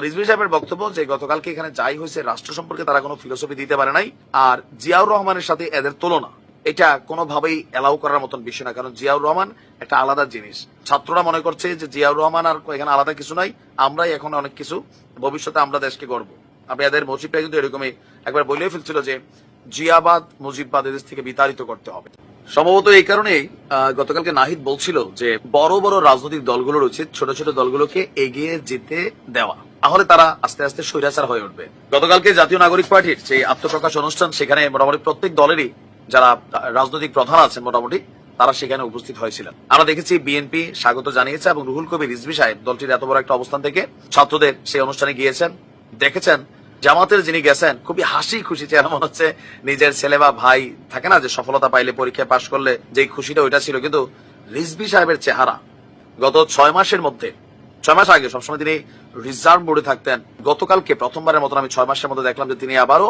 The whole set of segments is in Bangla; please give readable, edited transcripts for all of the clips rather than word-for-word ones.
রিজভী সাহেবের বক্তব্য যে গতকালকে এখানে যাই হয়েছে রাষ্ট্র সম্পর্কে তারা কোনো ফিলোসফি দিতে পারে নাই, আর জিয়াউর রহমানের সাথে এদের তুলনা এটা কোনোভাবেই এলাও করার মতন বিষয় না, কারণ জিয়াউর রহমান একটা আলাদা জিনিস। ছাত্ররা মনে করছে যে জিয়াউর রহমান আর এখানে আলাদা কিছু নাই, আমরাই এখন অনেক কিছু, ভবিষ্যতে আমরা দেশকে গড়ব। আপনি এদের মুজিবটা কিন্তু এরকমই একবার বলেই ফেলছিল যে জিয়াবাদ মুজিববাদ এদেশ থেকে বিতাড়িত করতে হবে। সম্ভবত এই কারণেই গতকালকে নাহিদ বলছিল যে বড় বড় রাজনৈতিক দলগুলোর উচিত ছোট ছোট দলগুলোকে এগিয়ে যেতে দেওয়া, তাহলে তারা আস্তে আস্তে স্বৈরাচার হয়ে উঠবে। গতকালকে জাতীয় নাগরিক পার্টির যে আত্মপ্রকাশ অনুষ্ঠান, সেখানে মোটামুটি প্রত্যেক দলেরই যারা রাজনৈতিক প্রধান আছেন মোটামুটি তারা সেখানে উপস্থিত হয়েছিলেন। আমরা দেখেছি বিএনপি স্বাগত জানিয়েছে এবং রুহুল কবির রিজভী সাহেব দলটির এত বড় একটা অবস্থান থেকে ছাত্রদের সেই অনুষ্ঠানে গিয়েছেন। দেখেছেন জামাতের যিনি গেছেন খুবই হাসি খুশি চেহারা, মনে হচ্ছে নিজের ছেলে বা ভাই থাকে না যে সফলতা পাইলে পরীক্ষায় পাশ করলে যে খুশিটা ওইটা ছিল, কিন্তু রিজভী সাহেবের চেহারা গত 6 মাসের মধ্যে, 6 মাস আগে সবসময় তিনি রিজার্ভ বোর্ডে থাকতেন, গতকালকে প্রথমবারের মতন আমি 6 মাসের মধ্যে দেখলাম যে তিনি আবারও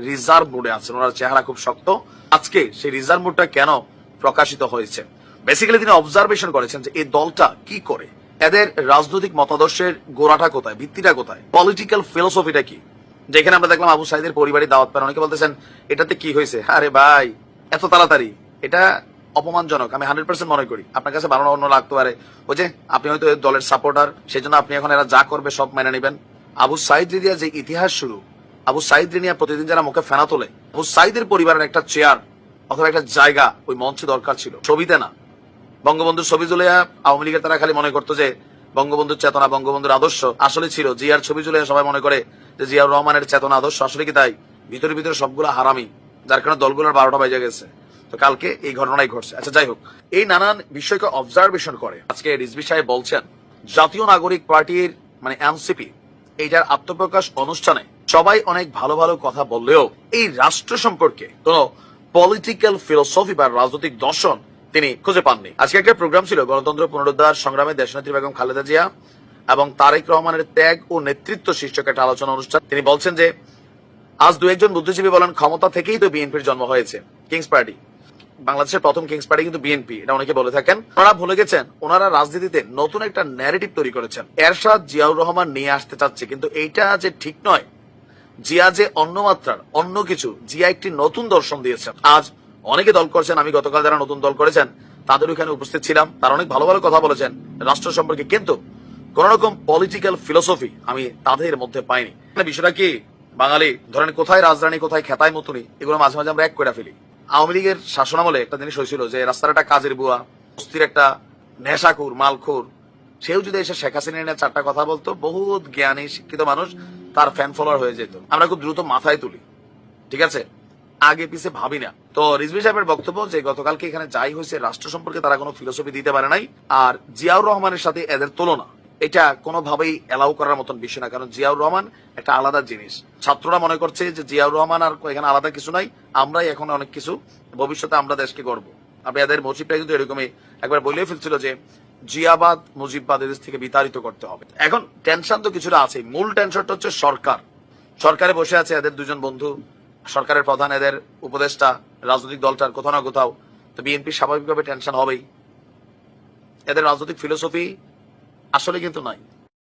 রিজার্ভ বোর্ডে আছেন। ওনার চেহারা খুব শক্ত। আজকে সেই রিজার্ভ বোর্ডটা কেন প্রকাশিত হয়েছে, বেসিক্যালি তিনি অবজারভেশন করেছেন যে এই দলটা কি করে, এদের রাজনৈতিক মতাদর্শের গোড়াটা কোথায়, ভিত্তিটা কোথায়, পলিটিক্যাল ফিলোসফিটা কি। যেখানে আমরা দেখলাম আবু সাইদের পরিবারের দাওয়াত পান, অনেকে বলতেছেন এটাতে কি হয়েছে, আরে ভাই এত তাড়াতাড়ি, এটা অপমানজনক। আমি 100% মনে করি আপনার কাছে বানানো অন্য লাগতে পারে, ওই যে আপনি হয়তো দলের সাপোর্টার, সেই জন্য আপনি এখন এরা যা করবে সব মেনে নেবেন। আবু সাইদ রিনিয়া যে ইতিহাস শুরু, আবু সাইদ রিনিয়া প্রতিদিন যারা মুখে ফেনা তোলে, আবু সাইদের পরিবারের একটা চেয়ার অথবা একটা জায়গা ওই মঞ্চে দরকার ছিল, ছবিতে না। বঙ্গবন্ধুর ছবি জুলিয়া আওয়ামী লীগের তারা খালি মনে করতো যে বঙ্গবন্ধুর চেতনা বঙ্গবন্ধুর আদর্শ আসলে ছিল, জিয়ার ছবি জুলিয়া সবাই মনে করে যে জিয়াউর রহমানের চেতনা আদর্শ আসলে কি তাই, ভিতরে ভিতরে সবগুলো হারামি, যার কারণে দলগুলোর 12টা বাজে গেছে। তো কালকে এই ঘটনাই ঘটছে। আচ্ছা যাই হোক, এই নানান বিষয়কে অবজারভেশন করে আজকে রিজভী সাহেব বলছেন জাতীয় নাগরিক পার্টির মানে এনসিপি এইটার আত্মপ্রকাশ অনুষ্ঠানে সবাই অনেক ভালো ভালো কথা বললেও এই রাষ্ট্র সম্পর্কে কোন পলিটিক্যাল ফিলোসফি বা রাজনৈতিক দর্শন তিনি খুঁজে পাননি। আজকে একটা প্রোগ্রাম ছিল গণতন্ত্র পুনরুদ্ধার সংগ্রামে দেশনেত্রী বেগম খালেদা জিয়া এবং তারেক রহমানের ত্যাগ ও নেতৃত্ব শীর্ষক একটা আলোচনা অনুষ্ঠান। তিনি বলছেন যে আজ দু একজন বুদ্ধিজীবী বলেন ক্ষমতা থেকেই তো বিএনপির জন্ম হয়েছে, কিংস পার্টি, বাংলাদেশের প্রথম কিংস পার্টি কিন্তু বিএনপি, এটা অনেকে বলে থাকেন। ওনারা ভুলে গেছেন ওনারা রাজনীতিতে নতুন একটা ন্যারেটিভ তৈরি করেছেন, এরশাদ জিয়াউর রহমান নিয়ে আসতে চাচ্ছে, কিন্তু এইটা যে ঠিক নয়। জিয়া যে অন্য মাত্রার অন্য কিছু, জিয়া একটি নতুন দর্শন দিয়েছেন। আজ অনেকে দল করছেন, আমি গতকাল যারা নতুন দল করেছেন তাদের ওখানে উপস্থিত ছিলাম, তারা অনেক ভালো ভালো কথা বলেছেন রাষ্ট্র সম্পর্কে, কিন্তু কোন রকম পলিটিক্যাল ফিলোসফি আমি তাদের মধ্যে পাইনি। বিষয়টা কি, বাঙালি ধরেন কোথায় রাজধানী কোথায় খেতায় মতুনি, এগুলো মাঝে মাঝে আমরা এক করে ফেলি। আওয়ামী লীগের শাসনামলে একটা জিনিস হয়েছিল যে রাস্তার একটা কাজের বুয়া, বস্তির একটা নেশাখুর মালখুর, সেও যদি এসে শেখ হাসিনা নিয়ে 4টা কথা বলতো, বহুত জ্ঞানী শিক্ষিত মানুষ তার ফ্যান ফলোয়ার হয়ে যেত। আমরা খুব দ্রুত মাথায় তুলি, ঠিক আছে, আগে পিছে ভাবি না। তো রিজভী সাহেবের বক্তব্য যে গতকালকে এখানে যাই হয়েছে রাষ্ট্র সম্পর্কে তারা কোনো ফিলোসফি দিতে পারে নাই, আর জিয়াউর রহমানের সাথে এদের তুলনা এটা কোনোভাবেই এলাও করার মতন বিষয় না, কারণ জিয়াউর রহমান একটা আলাদা জিনিস। ছাত্ররা মনে করছে যে জিয়াউর রহমান আর এখানে আলাদা কিছু নাই, আমরাই এখন অনেক কিছু, ভবিষ্যতে আমরা দেশকে গড়ব। আপনি এদের মুজিবটা কিন্তু এরকমই একবার বলেই ফেলছিল যে জিয়াবাদ মুজিববাদ এদেশ থেকে বিতাড়িত করতে হবে। এখন টেনশন তো কিছুটা আছে, মূল টেনশনটা হচ্ছে সরকার। সরকারে বসে আছে এদের দুজন বন্ধু, সরকারের প্রধান, এদের উপদেষ্টা, রাজনৈতিক দলটার কোথাও না কোথাও। তো বিএনপি স্বাভাবিকভাবে টেনশন হবেই, এদের রাজনৈতিক ফিলোসফি আসলে কিন্তু নাই।